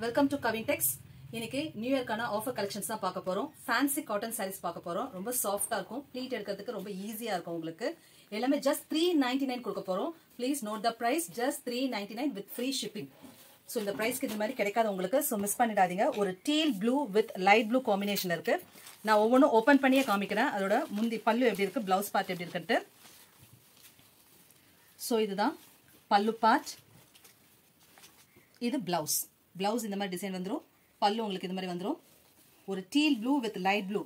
Welcome to கவின்டெக்ஸ். இன்னைக்கு new இயர்க்கான offer collections தான் பார்க்க போறோம். ஃபேன்சி காட்டன் சாரீஸ் பார்க்க போறோம். ரொம்ப சாஃப்டா இருக்கும், ப்ளீட் எடுக்கிறதுக்கு ரொம்ப ஈஸியா இருக்கும். உங்களுக்கு எல்லாமே ஜஸ்ட் 399 கொடுக்க போறோம். Please note the price, just 399 with free shipping. So இந்த ப்ரைஸ்க்கு இந்த மாதிரி கிடைக்காது உங்களுக்கு, ஸோ மிஸ் பண்ணிடாதீங்க. ஒரு deal blue with light blue combination இருக்கு. நான் ஒவ்வொன்றும் ஓப்பன் பண்ணியே காமிக்கிறேன். அதோட முந்தி பல்லு எப்படி இருக்கு, பிளவுஸ் பார்ட் எப்படி இருக்குன்ட்டு. ஸோ இதுதான் பல்லு பார்ட், இது பிளவுஸ். பிளவுஸ் இந்த மாதிரி டிசைன் வந்துடும், பல்லு உங்களுக்கு இந்த மாதிரி வந்துடும். ஒரு deal blue with light blue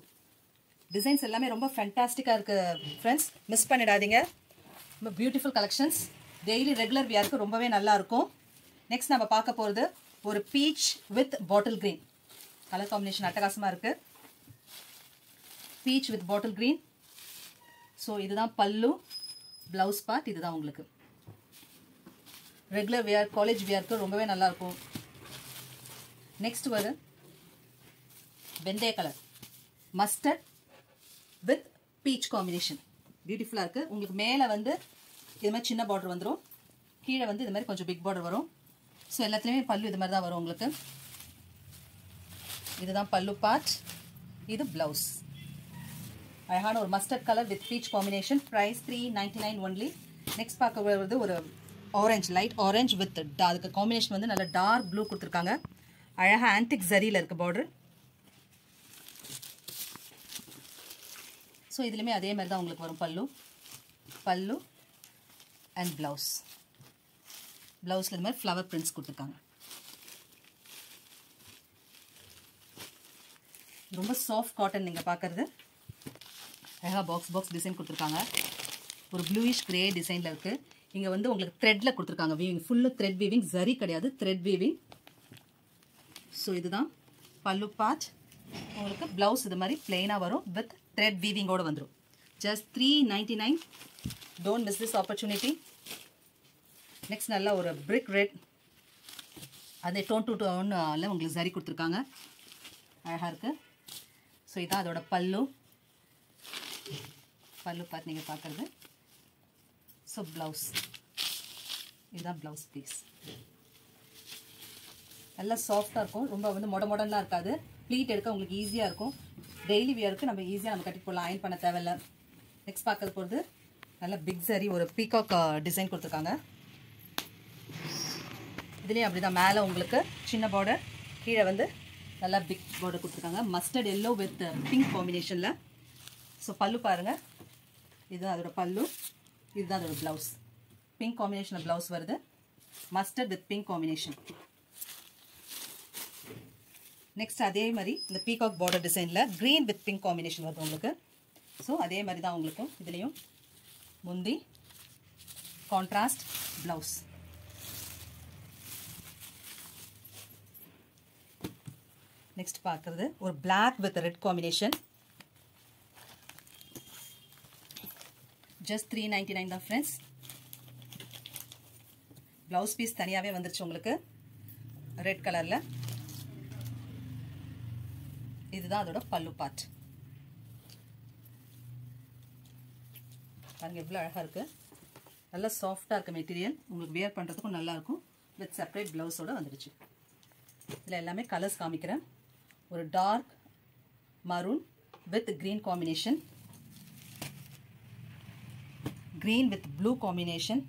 designs எல்லாமே ரொம்ப ஃபேண்டாஸ்டிக்காக இருக்கு ஃப்ரெண்ட்ஸ், மிஸ் பண்ணிடாதீங்க. ரொம்ப பியூட்டிஃபுல் கலெக்ஷன்ஸ், டெய்லி ரெகுலர் வியருக்கு ரொம்பவே நல்லா இருக்கும். நெக்ஸ்ட் நம்ம பார்க்க போகிறது ஒரு beach with bottle green colour combination, அட்டகாசமாக இருக்கு. Beach with bottle green. So இதுதான் பல்லு, பிளவுஸ் பார்ட் இதுதான் உங்களுக்கு. ரெகுலர் வியர், காலேஜ் வியருக்கு ரொம்பவே நல்லா இருக்கும். நெக்ஸ்ட் வரும் வெந்தய colour, mustard with peach combination, பியூட்டிஃபுல்லாக இருக்குது. உங்களுக்கு மேலே வந்து இது மாதிரி சின்ன பார்டர் வந்துடும், கீழே வந்து இது மாதிரி கொஞ்சம் பிக் பார்டர் வரும். ஸோ எல்லாத்துலேயுமே பல்லு இது மாதிரி தான் வரும் உங்களுக்கு. இதுதான் பல்லு பார்ட், இது பிளவுஸ். அழகான ஒரு mustard colour with peach combination. Price 399 only. Next பார்க்க வருது ஒரு ஆரஞ்ச், லைட் ஆரஞ்ச் வித் அதுக்கு காம்பினேஷன் வந்து நல்ல டார்க் ப்ளூ கொடுத்துருக்காங்க. அழகாக ஆன்டிக் ஜரியில் இருக்குது பார்டர். ஸோ இதுலேயுமே அதே மாதிரி தான் உங்களுக்கு வரும் பல்லு, பல்லு அண்ட் ப்ளவுஸ். ப்ளவுஸில் இந்த மாதிரி ஃப்ளவர் பிரிண்ட்ஸ் கொடுத்துருக்காங்க. ரொம்ப சாஃப்ட் காட்டன் நீங்கள் பார்க்குறது. அழகாக பாக்ஸ் டிசைன் கொடுத்துருக்காங்க. ஒரு ப்ளூயிஷ் கிரே டிசைனில் இருக்குது. இங்கே வந்து உங்களுக்கு த்ரெட்டில் கொடுத்துருக்காங்க weaving, full thread weaving, zari கிடையாது, த்ரெட் வீவிங். ஸோ இதுதான் பல்லு பார்ட். உங்களுக்கு ப்ளவுஸ் இது மாதிரி பிளெயினாக வரும் வித் த்ரெட் வீவிங்கோடு வந்துடும். Just 399. Don't miss this opportunity. Next நல்லா ஒரு பிரிக் ரெட், அதே டோன் டு டோனில் உங்களுக்கு ஜரி கொடுத்துருக்காங்க, அழகாக இருக்குது. ஸோ இதான் அதோட பல்லு, பல்லு பார்ட் நீங்கள் பார்க்குறது. ஸோ ப்ளவுஸ், இதுதான் ப்ளவுஸ் பீஸ். நல்லா சாஃப்டாக இருக்கும், ரொம்ப வந்து மொடலாம் இருக்காது. ப்ளீட் எடுக்க உங்களுக்கு ஈஸியாக இருக்கும். டெய்லி வியருக்கு நம்ம ஈஸியாக நம்ம கட்டி போடலாம், அயன் பண்ண தேவையில்லை. நெக்ஸ்ட் பார்க்கறது போகிறது நல்லா பிக் சரி, ஒரு பீகாக் டிசைன் கொடுத்துருக்காங்க. இதுலேயும் அப்படி தான், மேலே உங்களுக்கு சின்ன பார்டர், கீழே வந்து நல்லா பிக் பார்டர் கொடுத்துருக்காங்க. மஸ்டர்ட் எல்லோ வித் பிங்க் காம்பினேஷனில். ஸோ பல்லு பாருங்கள், இதுதான் அதோட பல்லு, இதுதான் அதோட ப்ளவுஸ். பிங்க் காம்பினேஷனில் ப்ளவுஸ் வருது, mustard with pink combination. Next அதே மாதிரி இந்த பீகாக் பார்டர் டிசைனில் க்ரீன் வித் பிங்க் காம்பினேஷன் வருது உங்களுக்கு. ஸோ அதே மாதிரி தான் உங்களுக்கு இதுலேயும் முந்தி கான்ட்ராஸ்ட் ப்ளவுஸ். நெக்ஸ்ட் பார்க்குறது ஒரு black with red combination. Just 399 தான் ஃப்ரெண்ட்ஸ். ப்ளவுஸ் பீஸ் தனியாகவே வந்துருச்சு உங்களுக்கு ரெட் கலரில். இதுதான் அதோட பல்லு பார்ட். பாருங்க எவ்வளோ அழகாக இருக்குது, நல்லா சாஃப்டாக இருக்குது மெட்டீரியல், உங்களுக்கு வியர் பண்ணுறதுக்கும் நல்லாயிருக்கும். வித் செப்பரேட் ப்ளவுஸோடு வந்துடுச்சு. இதில் எல்லாமே கலர்ஸ் காமிக்கிறேன். ஒரு dark maroon with green combination, green with blue combination,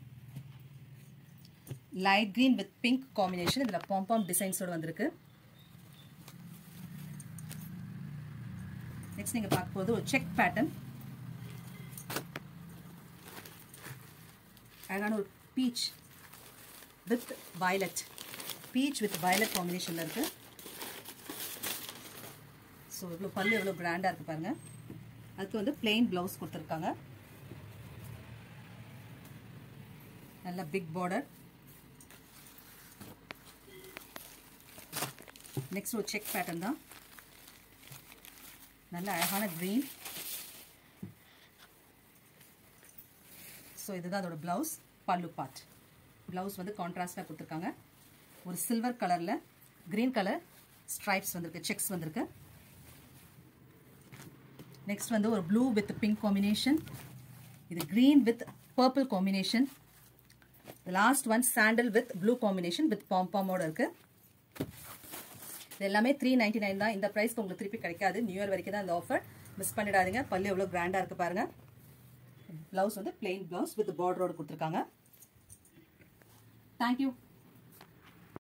light green with pink combination. இதில் பாம் டிசைன்ஸோடு வந்திருக்கு. நெக்ஸ்ட் நீங்கள் பார்க்க போது ஒரு செக் பேட்டர்ன், அழகான ஒரு beach with violet, beach with violet காம்பினேஷனில் இருக்குது. ஸோ இவ்வளோ பல்லு எவ்வளோ கிராண்டாக இருக்குது பாருங்கள். அதுக்கு வந்து பிளெயின் ப்ளவுஸ் கொடுத்துருக்காங்க, நல்ல பிக் பார்டர். நெக்ஸ்ட் ஒரு செக் பேட்டர்ன் தான், நல்ல அழகான க்ரீன். ஸோ இதுதான் அதோட ப்ளவுஸ், பல்லு பார்ட். ப்ளவுஸ் வந்து கான்ட்ராஸ்டாக கொடுத்துருக்காங்க. ஒரு சில்வர் கலரில் க்ரீன் கலர் ஸ்ட்ரைப்ஸ் வந்திருக்கு, செக்ஸ் வந்திருக்கு. நெக்ஸ்ட் வந்து ஒரு ப்ளூ வித் பிங்க் காம்பினேஷன், இது green with purple combination. The last one sandal with blue combination with pom-pom ஓட இருக்கு. இது எல்லாமே 399 தான். இந்த ப்ரைஸ்க்கு உங்களுக்கு திருப்பி கிடைக்காது. நியூ இயர் வரைக்கும் தான் இந்த ஆஃபர். மிஸ் பண்ணிடாதீங்க. பல்லு எவ்வளோ கிராண்டாக இருக்குது பாருங்கள். ப்ளவுஸ் வந்து பிளெயின் ப்ளவுஸ் வித் பார்டரோடு கொடுத்துருக்காங்க. தேங்க்யூ.